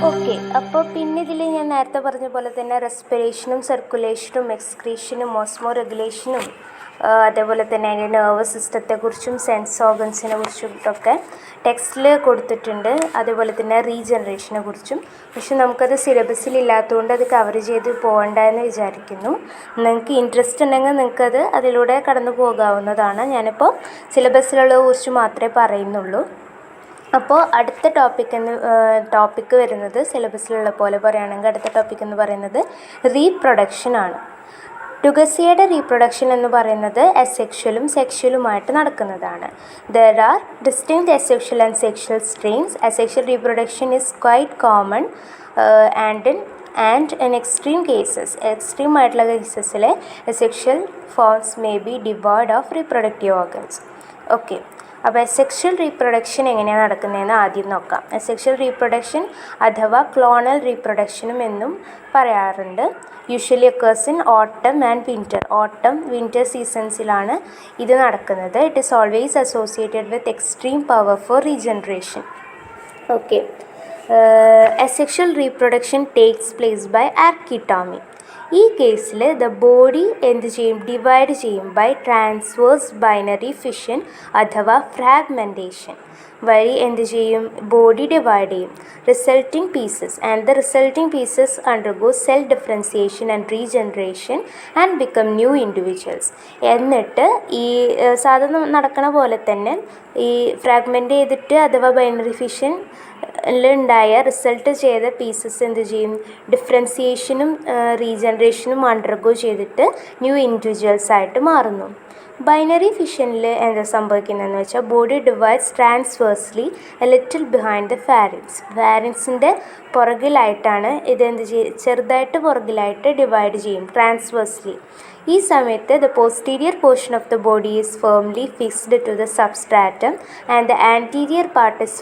Okay, അപ്പോൾ പിന്നെ ഇതിൽ ഞാൻ നേരത്തെ പറഞ്ഞ പോലെ തന്നെ റെസ്പിറേഷനും സർക്കുലേഷനും എക്സ്ക്രീഷനും ഓസ്മോ റെഗുലേഷനും അതേപോലെ തന്നെ അതിൻ്റെ നെർവസ് സിസ്റ്റത്തെക്കുറിച്ചും സെൻസ് ഓർഗൻസിനെ കുറിച്ചും ഒക്കെ ടെക്സ്റ്റിൽ കൊടുത്തിട്ടുണ്ട്. അതേപോലെ തന്നെ റീജനറേഷനെ കുറിച്ചും. പക്ഷെ നമുക്കത് സിലബസിലില്ലാത്തതുകൊണ്ട് അത് കവർ ചെയ്ത് പോകണ്ട എന്ന് വിചാരിക്കുന്നു. നിങ്ങൾക്ക് ഇൻട്രസ്റ്റ് ഉണ്ടെങ്കിൽ നിങ്ങൾക്കത് അതിലൂടെ കടന്നു പോകാവുന്നതാണ്. ഞാനിപ്പോൾ സിലബസിലുള്ളത് കുറിച്ച് മാത്രമേ പറയുന്നുള്ളൂ. അപ്പോൾ അടുത്ത ടോപ്പിക്ക് വരുന്നത് സിലബസിലുള്ള പോലെ പറയുകയാണെങ്കിൽ അടുത്ത ടോപ്പിക് എന്ന് പറയുന്നത് റീപ്രൊഡക്ഷനാണ്. ടുഗസിയയുടെ റീപ്രൊഡക്ഷൻ എന്ന് പറയുന്നത് അസെക്ഷലും സെക്ഷലുമായിട്ട് നടക്കുന്നതാണ്. There are distinct asexual and sexual strains. Asexual reproduction is quite common and in extreme cases, extreme ആയിട്ടുള്ള കേസസിലെ asexual forms may be devoid of reproductive organs. Okay, അപ്പോൾ സെക്ഷൽ റീപ്രൊഡക്ഷൻ എങ്ങനെയാണ് നടക്കുന്നതെന്ന് ആദ്യം നോക്കാം. സെക്ഷൽ റീപ്രൊഡക്ഷൻ അഥവാ ക്ലോണൽ റീപ്രൊഡക്ഷനും എന്നും പറയാറുണ്ട്. Usually occurs in autumn and winter. Autumn winter സീസൺസിലാണ് ഇത് നടക്കുന്നത്. It is always associated with extreme power for regeneration. Okay, asexual reproduction takes place by architomy. ഈ കേസിൽ ദ ബോഡി എന്ത് ചെയ്യും? ഡിവൈഡ് ചെയ്യും ബൈ ട്രാൻസ്വേഴ്സ് ബൈനറി ഫിഷൻ അഥവാ fragmentation വഴി എന്ത് ചെയ്യും? ബോഡി ഡിവൈഡ് ചെയ്യും. Resulting pieces undergo cell differentiation and regeneration and become new individuals. എന്നിട്ട് ഈ സാധാരണ നടക്കണ പോലെ തന്നെ ഈ ഫ്രാഗ്മെൻ്റ് ചെയ്തിട്ട് അഥവാ ബൈനറി ഫിഷൻ ഉണ്ടായ റിസൾട്ട് ചെയ്ത പീസസ് എന്ത് ചെയ്യും? ഡിഫറൻസിയേഷനും റീജനറേഷനും അണ്ടർഗോ ചെയ്തിട്ട് ന്യൂ ഇൻഡിവിജ്വൽസ് ആയിട്ട് മാറുന്നു. ബൈനറി ഫിഷനിൽ എന്താ സംഭവിക്കുന്നതെന്ന് വെച്ചാൽ body divides transversely a little behind the ഫാരിങ്സിൻ്റെ പുറകിലായിട്ടാണ് ഇതെന്ത് ചെറുതായിട്ട് പുറകിലായിട്ട് ഡിവൈഡ് ചെയ്യും ട്രാൻസ്വേഴ്സ്ലി. ഈ സമയത്ത് the posterior portion of the body is firmly fixed to the substratum and the anterior part is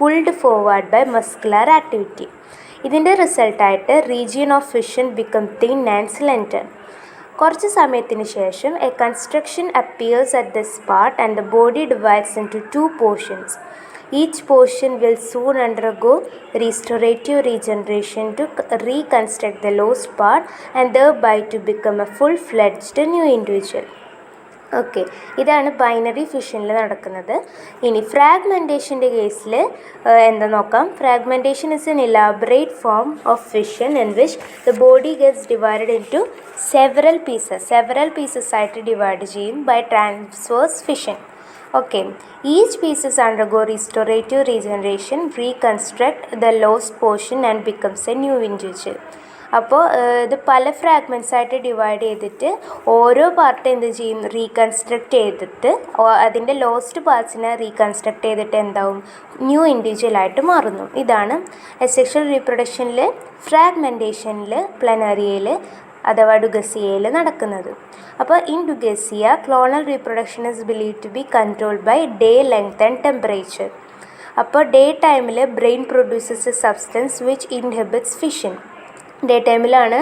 pulled forward by muscular activity. ഇതിൻ്റെ റിസൾട്ടായിട്ട് region of fission become thin and slender. കുറച്ച് സമയത്തിന് ശേഷം a construction appears at this part and the body divides into 2 portions. Each portion will soon undergo restorative regeneration to reconstruct the lost part and thereby to become a full-fledged new individual. Okay, ഇതാണ് binary ഫിഷനിൽ നടക്കുന്നത്. ഇനി ഫ്രാഗ്മെൻറ്റേഷൻ്റെ കേസിൽ എന്താ നോക്കാം. Fragmentation is an elaborate form of fission in which the body gets divided into several pieces ആയിട്ട് divide ചെയ്യും by transverse fission. Okay, each pieces undergo restorative regeneration, reconstruct the lost portion and becomes a new individual. അപ്പോൾ ഇത് പല fragments ആയിട്ട് divide ചെയ്തിട്ട് ഓരോ part എന്ത് ചെയ്യും? റീകൺസ്ട്രക്റ്റ് ചെയ്തിട്ട് അതിൻ്റെ ലോസ്റ്റ് പാർട്സിനെ റീകൺസ്ട്രക്റ്റ് ചെയ്തിട്ട് എന്താവും? ന്യൂ ഇൻഡിവിജ്വലായിട്ട് മാറുന്നു. ഇതാണ് അസെക്ഷൽ റീപ്രൊഡക്ഷനിൽ ഫ്രാഗ്മെൻറ്റേഷനിൽ പ്ലനറിയയിൽ അഥവാ ഡുഗസിയയിൽ നടക്കുന്നത്. അപ്പോൾ in Dugesia clonal reproduction is believe to be controlled by day length and temperature. അപ്പോൾ ഡേ ടൈമിൽ brain produces a substance which inhibits fission. Day ടൈമിലാണ്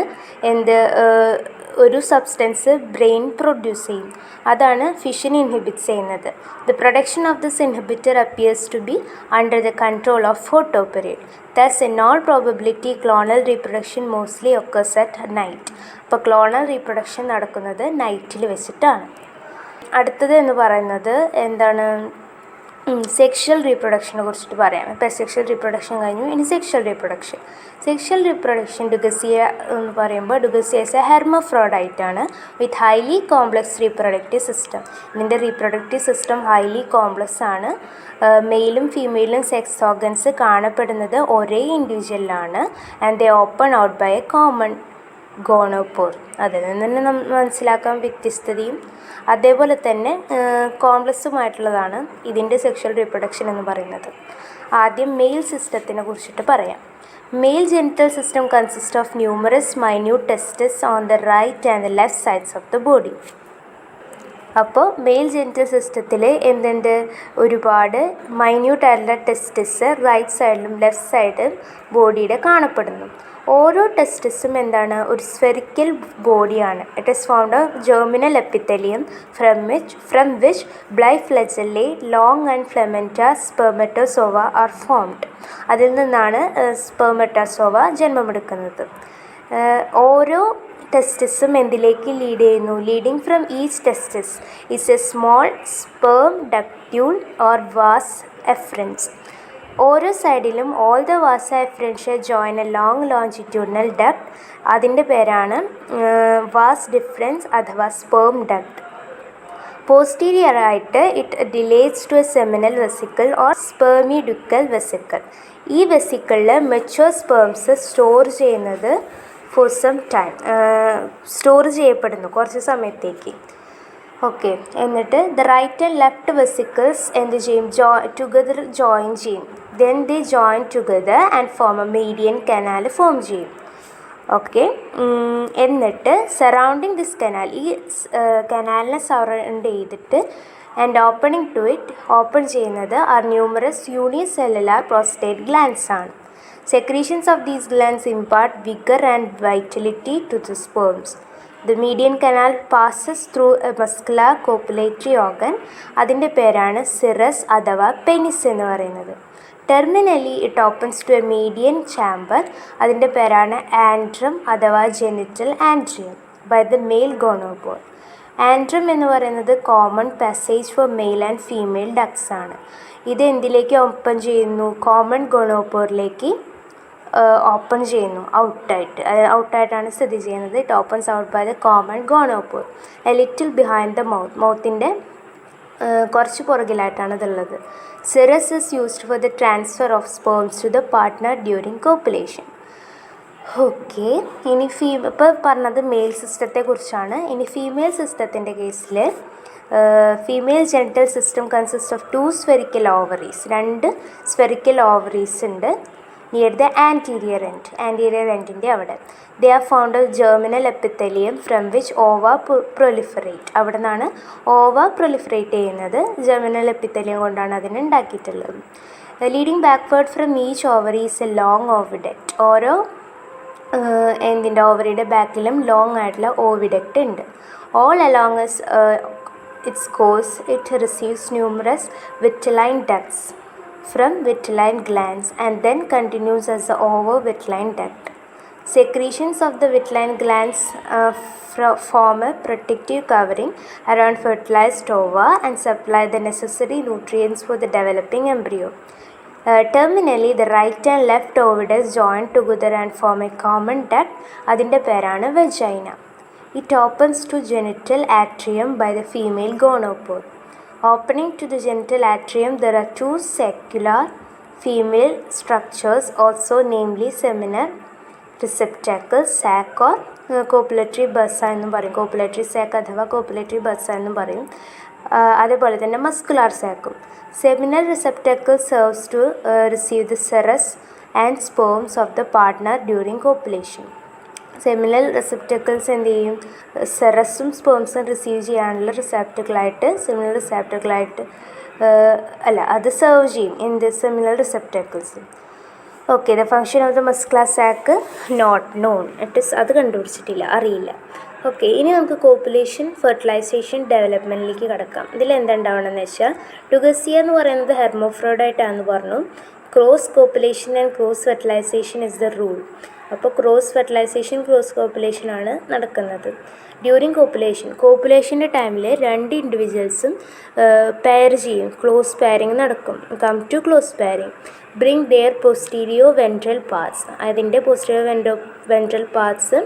ഒരു സബ്സ്റ്റൻസ് ബ്രെയിൻ പ്രൊഡ്യൂസ് ചെയ്യും, അതാണ് ഫിഷൻ ഇൻഹിബിറ്റ്സ് ചെയ്യുന്നത്. The production of this inhibitor appears to be under the control of photoperiod. Thus in all probability clonal reproduction mostly occurs at night. അപ്പോൾ clonal reproduction നടക്കുന്നത് നൈറ്റിൽ വെച്ചിട്ടാണ്. അടുത്തത് എന്ന് പറയുന്നത് എന്താണ്? സെക്ഷൽ റീപ്രൊഡക്ഷനെ കുറിച്ചിട്ട് പറയാം. ഇപ്പോൾ സെക്ഷൽ റീപ്രൊഡക്ഷൻ കഴിഞ്ഞു, ഇനി സെക്ഷൽ റീപ്രൊഡക്ഷൻ ഡുഗസിയ എന്ന് പറയുമ്പോൾ ഡുഗസിയ ഇസ് എ ഹെർമഫ്രോഡൈറ്റാണ് with highly complex reproductive system. ഇതിൻ്റെ റീപ്രൊഡക്റ്റീവ് സിസ്റ്റം ഹൈലി കോംപ്ലക്സ് ആണ്. മെയിലും ഫീമെയിലും സെക്സ് ഓർഗൻസ് കാണപ്പെടുന്നത് ഒരേ ഇൻഡിവിജ്വലിലാണ്. And they open out by a common gonopore. അതിൽ നിന്ന് തന്നെ മനസ്സിലാക്കാൻ വ്യത്യസ്തതയും അതേപോലെ തന്നെ കോംപ്ലക്സുമായിട്ടുള്ളതാണ് ഇതിൻ്റെ സെക്ഷൽ റീപ്രൊഡക്ഷൻ എന്ന് പറയുന്നത്. ആദ്യം മെയിൽ സിസ്റ്റത്തിനെ കുറിച്ചിട്ട് പറയാം. Male genital system consist of numerous minute testes on the right and the left sides of the body. അപ്പോൾ മെയിൽ ജെനിറ്റൽ സിസ്റ്റത്തിൽ എന്തുണ്ട്? ഒരുപാട് മൈന്യൂട്ട് ആയിട്ടുള്ള ടെസ്റ്റസ് റൈറ്റ് സൈഡിലും ലെഫ്റ്റ് സൈഡിലും ബോഡിയുടെ കാണപ്പെടുന്നു. ഓരോ ടെസ്റ്റിസും എന്താണ്, ഒരു സ്ഫെറിക്കൽ ബോഡിയാണ്. It is found of germinal epithelium from which biflagellate long and filamentous spermatozoa are formed. അതിൽ നിന്നാണ് സ്പെർമറ്റോസോവ ജന്മമെടുക്കുന്നത്. ഓരോ ടെസ്റ്റിസും എന്തിലേക്ക് ലീഡ് ചെയ്യുന്നു? Leading from each testis is a small sperm ductule or vas efferens. ഓരോ സൈഡിലും all the vasa efferentia join a long longitudinal duct. അതിൻ്റെ പേരാണ് വാസ് ഡിഫറൻസ് അഥവാ സ്പേം ഡക്ട്. പോസ്റ്റീരിയർ ആയിട്ട് it dilates to a seminal vesicle or spermiducal vesicle. ഈ വെസിക്കിളിൽ mature sperms store ചെയ്യുന്നത് for some time, store ചെയ്യപ്പെടുന്നു കുറച്ച് സമയത്തേക്ക്. ഓക്കെ, എന്നിട്ട് the right and left vesicles എന്ത് ചെയ്യും? ടുഗദർ ജോയിൻ ചെയ്യും. Then the join together and form a median canal form ചെയ്യും. ഓക്കെ, എന്നിട്ട് സറൗണ്ടിങ് ദിസ് കനാൽ, ഈ കനാലിനെ സറൗണ്ട് ചെയ്തിട്ട് and opening to it, open ചെയ്യുന്നത് are numerous unicellular prostate glands ആണ്. Secretions of these glands impart vigor and vitality to the sperms. The median canal passes through a muscular copulatory organ. അതിൻ്റെ പേരാണ് cirrus അഥവാ penis എന്ന് പറയുന്നത്. Terminally it opens to a median chamber. അതിൻ്റെ പേരാണ് antrum അഥവാ genital atrium by the male gonopore. Antrum എന്ന് പറയുന്നത് common passage for male and female ducts ആണ്. ഇത് എന്തിലേക്ക് ഓപ്പൺ ചെയ്യുന്നു? കോമൺ ഗോണോപോറിലേക്ക് ഓപ്പൺ ചെയ്യുന്നു. ഔട്ടായിട്ടാണ് സ്ഥിതി ചെയ്യുന്നത്. It opens out by the common gonopore a little behind the mouth. മൗത്തിൻ്റെ കുറച്ച് പുറകിലായിട്ടാണ് ഇതുള്ളത്. Cirrus is used for the transfer of sperms to the partner during copulation. Okay, ഇനി ഇപ്പോൾ പറഞ്ഞത് മെയിൽ സിസ്റ്റത്തെ കുറിച്ചാണ്. ഇനി ഫീമെയിൽ സിസ്റ്റത്തിൻ്റെ കേസിൽ female genital system consist of 2 spherical ovaries. 2 spherical ovaries ഉണ്ട് നിയർ ദ ആൻറ്റീരിയർ എൻഡിൻ്റെ അവിടെ. They are found of germinal epithelium from which ova proliferate. അവിടെ നിന്നാണ് ഓവ പ്രൊലിഫറേറ്റ് ചെയ്യുന്നത്. ജെർമിനൽ എപ്പിത്തലിയം കൊണ്ടാണ് അതിനെ ഉണ്ടാക്കിയിട്ടുള്ളത്. Leading backward from each ovary is A long oviduct. ഓരോ എന്തിൻ്റെ ഓവറിയുടെ ബാക്കിലും ലോങ് ആയിട്ടുള്ള ഓവിഡക്റ്റ് ഉണ്ട്. All along its course it receives numerous vitelline ducts from vitelline glands and then continues as the ovo-vitelline duct. Secretions of the vitelline glands form a protective covering around fertilized ova and supply the necessary nutrients for the developing embryo. Terminally the right and left oviducts join together and form a common duct. അതിൻ്റെ പേരാണ് vagina. It opens to genital atrium by the female gonopore. Opening to the genital atrium, there are 2 saccular female structures, also namely seminal receptacle sac or copulatory bursa എന്നും പറയും. Copulatory sac അഥവാ copulatory bursa എന്നും പറയും. അതേപോലെ തന്നെ muscular സാക്കും. Seminal receptacle serves to receive the cirrus and sperms of the partner during copulation. Seminal receptacles എന്ത് ചെയ്യും? സെറസും സ്പേംസും റിസീവ് ചെയ്യാനുള്ള സെമിനൽ റിസെപ്റ്റക്കിളായിട്ട് അത് സെർവ് ചെയ്യും. എന്ത്? Seminal receptacles. Okay, the function of the muscular sac not known. അത് കണ്ടുപിടിച്ചിട്ടില്ല, അറിയില്ല. ഓക്കെ, ഇനി നമുക്ക് കോപ്പുലേഷൻ, ഫെർട്ടിലൈസേഷൻ, ഡെവലപ്മെൻറ്റിലേക്ക് കിടക്കാം. ഇതിൽ എന്താ ഉണ്ടാവണമെന്ന് വെച്ചാൽ ടുഗസിയ എന്ന് പറയുന്നത് ഹെർമോഫ്രോഡൈറ്റാണെന്ന് പറഞ്ഞു. Cross copulation and cross fertilisation is the rule. അപ്പോൾ ക്രോസ് ഫെർട്ടിലൈസേഷൻ, ക്രോസ് കോപ്പുലേഷനാണ് നടക്കുന്നത്. ഡ്യൂറിങ് കോപ്പുലേഷൻ്റെ ടൈമിൽ 2 ഇൻഡിവിജ്വൽസും പെയർ ചെയ്യും. ക്ലോസ് പെയറിങ് നടക്കും. Come to close pairing. Bring their posteroventral parts. അതിൻ്റെ പോസ്റ്റീരിയോ വെൻട്രൽ പാർട്സ്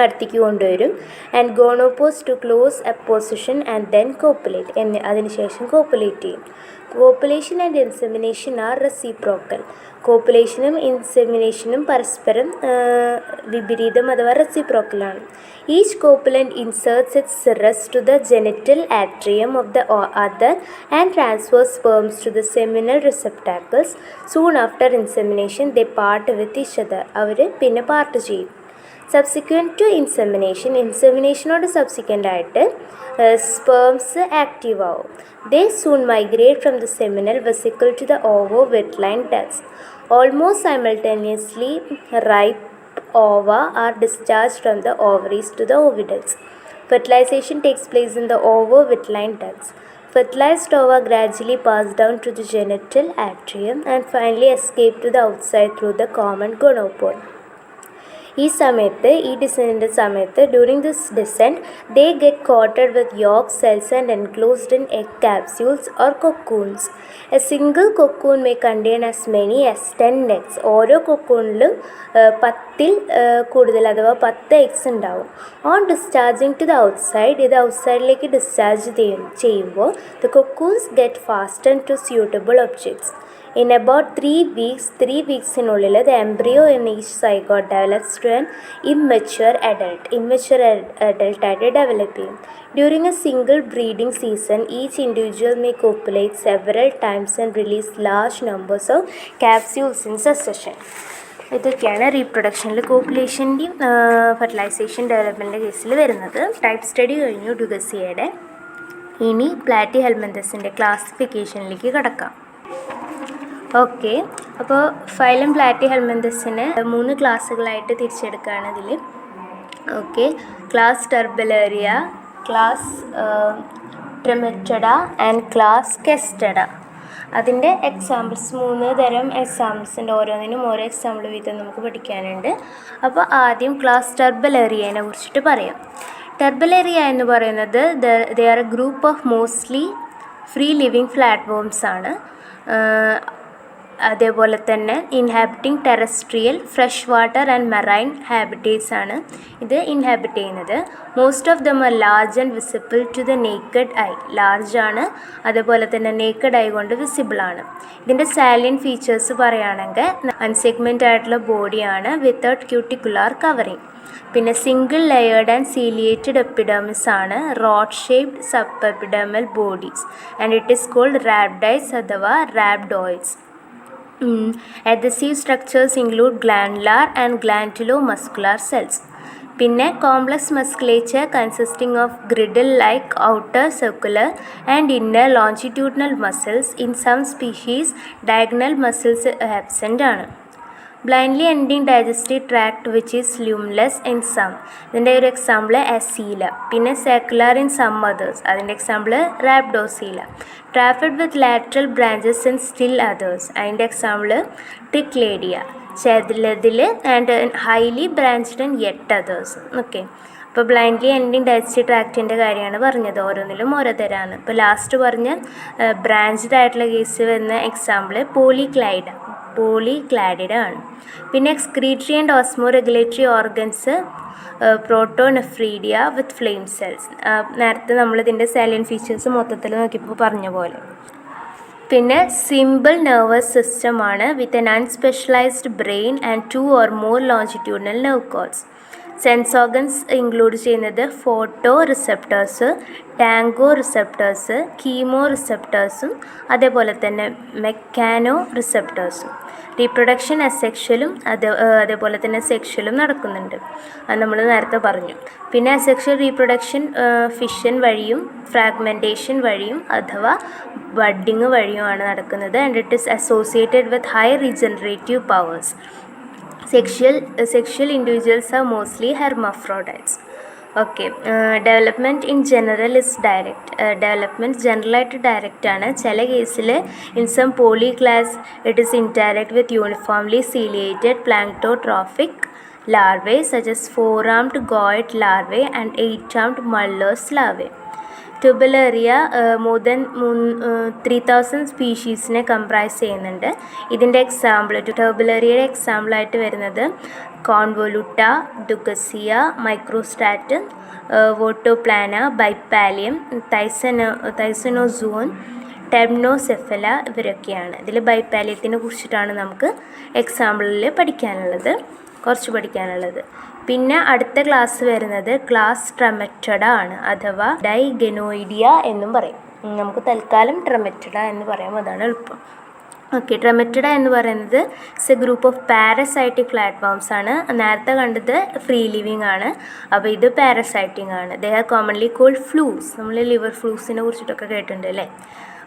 അടുത്തേക്ക് കൊണ്ടുവരും. And gonopores to close apposition and then copulate. അതിനുശേഷം കോപ്പുലേറ്റ് ചെയ്യും. Copulation and insemination are reciprocal. കോപ്പുലേഷനും ഇൻസെമിനേഷനും പരസ്പരം വിപരീതം അഥവാ റെസിപ്രോക്കലാണ്. Each copulant inserts its cirrus to the genital atrium of the other and transfers sperms to the seminal receptacles. Soon after insemination they part with each other. അവർ പിന്നെ part ചെയ്യും. Subsequent to ഇൻസെമിനേഷനോട് സബ്സിക്വൻ്റ് ആയിട്ട് sperms active ആവും. They soon migrate from the seminal vesicle to the ovo-vitelline ducts. Almost simultaneously, ripe ova are discharged from the ovaries to the oviducts. Fertilization takes place in the ovo-vitelline ducts. Fertilized ova gradually pass down to the genital atrium and finally escape to the outside through the common gonopore. descendant സമയത്ത് during this descent they get coated with yolk cells and enclosed in egg capsules or cocoons. A single cocoon may contain as many as 10 eggs. ഓരോ കൊക്കൂണിലും 10ൽ കൂടുതൽ അഥവാ 10 eggs ഉണ്ടാവും. On discharging to the outside, ഇത് ഔട്ട്സൈഡിലേക്ക് discharge ചെയ്യുമ്പോൾ the cocoons get fastened to suitable objects. In about 3 weeks in the embryo in each zygote develops to an immature adult developing. During a single breeding season, each individual may copulate several times and release large numbers of capsules in succession. ഇതൊക്കെയാണ് റീപ്രൊഡക്ഷനിൽ കോപ്പുലേഷൻ്റെയും fertilisation ഡെവലപ്മെൻറ്റിൻ്റെ കേസിൽ വരുന്നത്. Type study കഴിഞ്ഞു ഡുഗസിയയുടെ. ഇനി platy ഹെൽമന്തസിൻ്റെ ക്ലാസിഫിക്കേഷനിലേക്ക് കടക്കാം. Okay, അപ്പോൾ phylum platy ഹെൽമന്തസിന് 3 ക്ലാസ്സുകളായിട്ട് തിരിച്ചെടുക്കുകയാണ് ഇതിൽ. Okay, class Turbellaria, class Trematoda and class Cestoda. അതിൻ്റെ എക്സാമ്പിൾസ് 3 തരം എക്സാമ്പിൾസിൻ്റെ ഓരോന്നിനും ഓരോ എക്സാമ്പിൾ വീതം നമുക്ക് പഠിക്കാനുണ്ട്. അപ്പോൾ ആദ്യം ക്ലാസ് ടെർബലേറിയനെ കുറിച്ചിട്ട് പറയാം. ടെർബലേറിയ എന്ന് പറയുന്നത് they are a group of mostly free living flatworms ആണ്. അതേപോലെ തന്നെ inhabiting terrestrial, fresh water and marine habitats ആണ് ഇത് ഇൻഹാബിറ്റ് ചെയ്യുന്നത്. Most of them are large and visible to the naked eye. Large ആണ്, അതേപോലെ തന്നെ നേക്കഡ് ഐ കൊണ്ട് വിസിബിൾ ആണ്. ഇതിൻ്റെ സാലിയൻ ഫീച്ചേഴ്സ് പറയുകയാണെങ്കിൽ അൺസെഗ്മെൻ്റ് ആയിട്ടുള്ള ബോഡിയാണ് വിത്തൗട്ട് ക്യൂട്ടിക്കുലാർ കവറിങ്. പിന്നെ single layered and ciliated epidermis ആണ്, rod shaped subepidermal bodies and it is called rhabdites അഥവാ rhabdoids. Adhesive structures include glandular and glandulomuscular cells. പിന്നെ complex musculature consisting of girdle like outer circular and inner longitudinal muscles. In some species diagonal muscles absent ആണ്. Blindly ending digestive tract which is lumenless in some. ഇതിൻ്റെ ഒരു example Acoela. പിന്നെ saccular in some others. അതിൻ്റെ example Rhabdocoela. Trifid with lateral branches in still others. അതിൻ്റെ example Tricladida. ചെതിലതിൽ and highly branched in yet others. Okay, അപ്പോൾ blindly ending digestive ട്രാക്റ്റിൻ്റെ കാര്യമാണ് പറഞ്ഞത്. ഓരോന്നിലും ഓരോ തരമാണ്. ഇപ്പോൾ ലാസ്റ്റ് പറഞ്ഞ ബ്രാഞ്ച്ഡ് ആയിട്ടുള്ള കേസ് വരുന്ന എക്സാമ്പിൾ പോളിക്ലാഡിഡ ആണ്. പിന്നെ excretory and Osmo regulatory organs protonephridia with flame cells. നേരത്തെ നമ്മളിതിൻ്റെ സാലിയൻ ഫീച്ചേഴ്സ് മൊത്തത്തിൽ നോക്കിയപ്പോൾ പറഞ്ഞ പോലെ. പിന്നെ സിമ്പിൾ നെർവസ് സിസ്റ്റമാണ് with an unspecialised brain and 2 or more longitudinal nerve cords. Sense organs include ചെയ്യുന്നത് ഫോട്ടോ റിസെപ്റ്റേഴ്സ്, ടാങ്കോ റിസെപ്റ്റേഴ്സ്, കീമോ റിസെപ്റ്റേഴ്സും അതേപോലെ തന്നെ മെക്കാനോ റിസെപ്റ്റേഴ്സും. റീപ്രൊഡക്ഷൻ അസെക്ഷലും അതേപോലെ തന്നെ സെക്ഷലും നടക്കുന്നുണ്ട്. അത് നമ്മൾ നേരത്തെ പറഞ്ഞു. പിന്നെ അസെക്ഷൽ റീപ്രൊഡക്ഷൻ ഫിഷൻ വഴിയും ഫ്രാഗ്മെൻറ്റേഷൻ വഴിയും അഥവാ ബഡ്ഡിങ് വഴിയുമാണ് നടക്കുന്നത്. And it is associated with high regenerative powers. Sexual individuals are mostly hermaphrodites. Okay, development in general is direct. Development ജനറലായിട്ട് ഡയറക്റ്റ് ആണ്. ചില കേസിൽ in some polyclads it is indirect with uniformly ciliated planktotrophic larvae such as 4-armed goit larvae and 8-armed mullers larvae. Turbellaria more than 3000 സ്പീഷീസിനെ comprise ചെയ്യുന്നുണ്ട്. ഇതിൻ്റെ example ട്യൂബുലേറിയയുടെ എക്സാമ്പിളായിട്ട് വരുന്നത് കോൺവോലുട്ട, ഡുഗസിയ, മൈക്രോസ്റ്റാറ്റം, വോട്ടോപ്ലാന, ബൈപ്പാലിയം, തൈസനോസോൺ, ടെർനോസെഫല ഇവരൊക്കെയാണ്. ഇതിൽ ബൈപ്പാലിയത്തിനെ കുറിച്ചിട്ടാണ് നമുക്ക് എക്സാമ്പിളിൽ കുറച്ച് പഠിക്കാനുള്ളത്. പിന്നെ അടുത്ത ക്ലാസ് വരുന്നത് ക്ലാസ് ട്രമെറ്റഡ ആണ്, അഥവാ ഡൈഗനോയിഡിയ എന്നും പറയും. നമുക്ക് തൽക്കാലം ട്രമെറ്റഡ എന്ന് പറയാം, അതാണ് എളുപ്പം. ഓക്കെ, ട്രമെറ്റഡ എന്ന് പറയുന്നത് it's a group of parasitic platforms ആണ്. നേരത്തെ കണ്ടത് ഫ്രീ ലിവിങ് ആണ്, അപ്പോൾ ഇത് പാരസൈറ്റിക് ആണ്. They are commonly called flukes. നമ്മൾ ലിവർ ഫ്ലൂസിനെ കുറിച്ചിട്ടൊക്കെ കേട്ടിട്ടുണ്ട് അല്ലേ.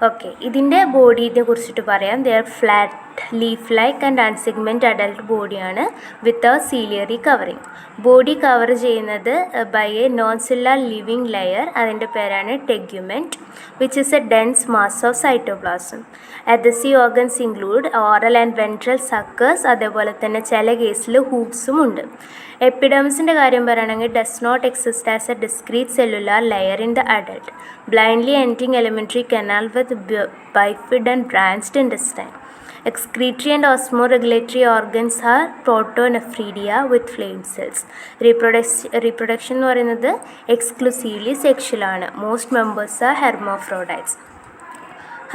ഓക്കെ, ഇതിൻ്റെ ബോഡിയെ കുറിച്ചിട്ട് പറയാം. They are flat leaf like and unsegmented adult ബോഡിയാണ് with a ciliary covering. Body cover ചെയ്യുന്നത് by a non cellular living layer, അതിൻ്റെ പേരാണ് tegument, which is a dense mass of cytoplasm. Adhesive organs include oral and ventral suckers, അതേപോലെ തന്നെ ചില കേസിൽ ഹൂപ്സും ഉണ്ട്. എപ്പിഡെർമിസിൻ്റെ കാര്യം പറയുകയാണെങ്കിൽ does not exist as a discrete cellular layer in the adult, blindly ending alimentary canal with bifid and branched intestine. Excretory and osmoregulatory organs are protonephridia with flame cells. Reproduction എന്ന് പറയുന്നത് എക്സ്ക്ലൂസീവ്ലി സെക്ഷൽ ആണ്. Most members are hermaphrodites.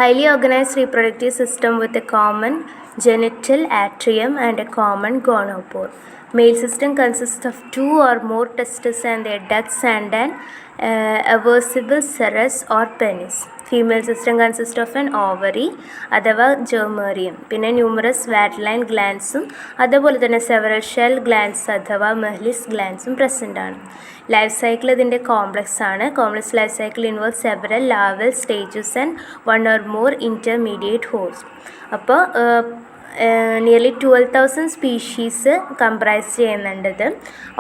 Highly organized reproductive system with a common genital atrium and a common gonopore. Male system consists of 2 or more testes and their ducts and an aversible serous or penis. Female system consists of an ovary അഥവാ ജേർമേറിയം, പിന്നെ numerous വാറ്റ്ലൈൻ ഗ്ലാൻസും അതുപോലെ തന്നെ several shell glands അഥവാ Mehlis ഗ്ലാൻസും present ആണ്. Life cycle ഇതിൻ്റെ complex ആണ്. Complex life cycle involve several larval stages and 1 or more intermediate host. അപ്പോൾ നിയർലി 12,000 സ്പീഷീസ് കംപ്രൈസ് ചെയ്യുന്നുണ്ട്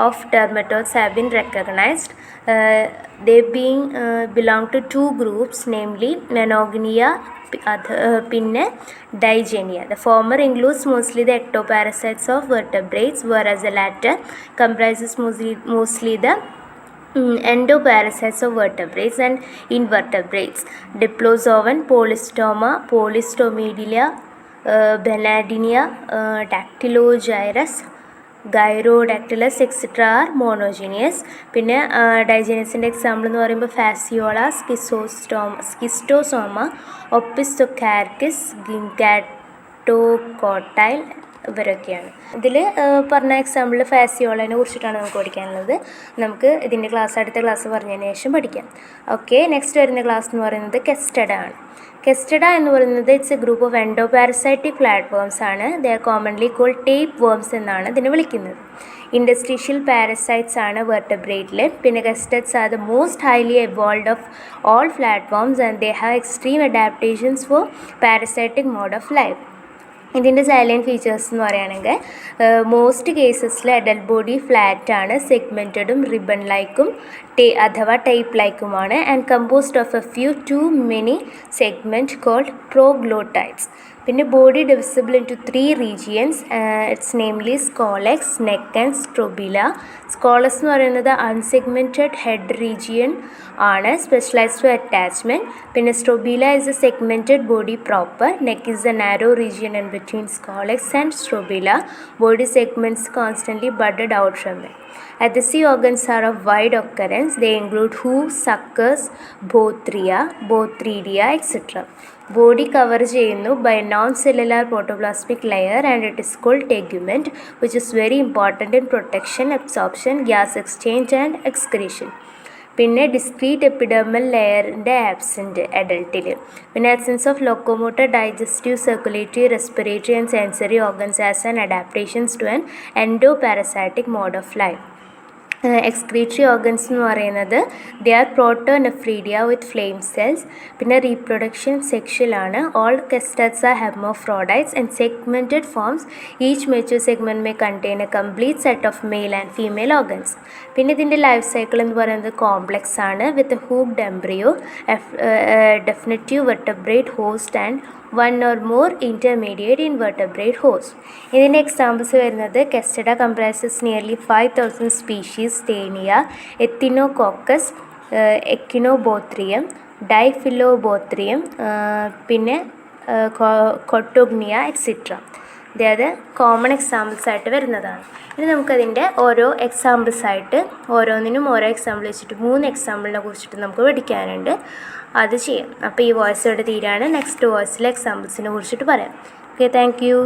of trematodes have been recognised. they belong to 2 groups, namely Menognia പിന്നെ Digenia. The former includes mostly the ectoparasites of vertebrates, whereas the latter comprises mostly the endoparasites of vertebrates and invertebrates. Diplozoan, Polystoma, Polystomedelia, Benadinia, Dactylogyrus, Gyrodactylus etcetera are monogeneans. പിന്നെ ഡൈജീനിയസിൻ്റെ example എന്ന് പറയുമ്പോൾ Fasciola, സ്കിസ്റ്റോസോമ, ഒപ്പിസ്റ്റോകാർക്കിസ്, ഗിങ്കാറ്റോകോട്ടൈൽ ഇവരൊക്കെയാണ്. ഇതിൽ പറഞ്ഞ example ഫാസിയോളനെ കുറിച്ചിട്ടാണ് നമുക്ക് പഠിക്കാനുള്ളത്. നമുക്ക് ഇതിൻ്റെ അടുത്ത ക്ലാസ് പറഞ്ഞതിന് ശേഷം പഠിക്കാം. ഓക്കെ, നെക്സ്റ്റ് വരുന്ന ക്ലാസ് എന്ന് പറയുന്നത് കെസ്റ്റഡ ആണ്. കെസ്റ്റഡ എന്ന് പറയുന്നത് it's a group of endoparasitic flat worms ആണ്. They are commonly called tape worms എന്നാണ് ഇതിനെ വിളിക്കുന്നത്. ഇൻഡസ്ട്രീഷ്യൽ പാരസൈറ്റ്സ് ആണ് വെർട്ടബ്രേറ്റിൽ. പിന്നെ cestodes are the most highly evolved of all flat worms and they have extreme adaptations for parasitic mode of life. ഇതിൻ്റെ salient features എന്ന് പറയുകയാണെങ്കിൽ മോസ്റ്റ് കേസസിൽ അഡൽട്ട് ബോഡി ഫ്ലാറ്റ് ആണ്, സെഗ്മെൻറ്റഡും റിബൺ ലൈക്കും അഥവാ ടൈപ്പ് ലൈക്കുമാണ്, and composed of a few to many segment called proglottids. പിന്നെ body divisible into 3 regions. It's namely scolex, neck and strobila. Scolex എന്ന് പറയുന്നത് അൺസെഗ്മെൻറ്റഡ് ഹെഡ് റീജിയൻ ആണ്, സ്പെഷ്യലൈസ്ഡ് ടു അറ്റാച്ച്മെൻറ്റ്. പിന്നെ strobila is a segmented body proper. Neck is a narrow region in between scolex and strobila. Body segments constantly budded out from it. Adhesive organs are of wide occurrence. They include hooves, suckers, bothria, etc. Body cover ചെയ്യുന്നു by non-cellular protoplasmic layer and it is called tegument, which is very important in protection, absorption, gas exchange and excretion. പിന്നെ discrete epidermal ലെയറിൻ്റെ absent അഡൽട്ടിൽ. പിന്നെ absence of locomotor, digestive, circulatory, respiratory and sensory organs as an adaptations to an endoparasitic mode of life. Excretory organs എന്ന് പറയുന്നത് they are protonephridia with flame cells. പിന്നെ reproduction സെക്ഷലാണ്. All cestodes are hermaphrodites and segmented forms. Each mature segment may contain a complete set of male and female organs. പിന്നെ ഇതിൻ്റെ life cycle എന്ന് പറയുന്നത് complex ആണ്, വിത്ത് hooked embryo, definitive vertebrate host and 1 or more intermediate invertebrate hosts. ഇതിൻ്റെ examples വരുന്നത് Cestoda comprises nearly 5,000 species, Taenia, Echinococcus, Echinobothrium, Diphyllobothrium, പിന്നെ Cotugnia etcetera. അതായത് common examples ആയിട്ട് വരുന്നതാണ്. ഇനി നമുക്കതിൻ്റെ ഓരോ എക്സാമ്പിൾസ് ആയിട്ട് ഓരോന്നിനും ഓരോ എക്സാമ്പിൾ വെച്ചിട്ട് 3 എക്സാമ്പിളിനെ കുറിച്ചിട്ട് നമുക്ക് പഠിക്കാനുണ്ട്. അത് ചെയ്യാം. അപ്പോൾ ഈ വോയിസ് ഇവിടെ തീരാണ്. നെക്സ്റ്റ് വോയിസിലെ എക്സാമ്പിൾസിനെ കുറിച്ചിട്ട് പറയാം. Okay, thank you.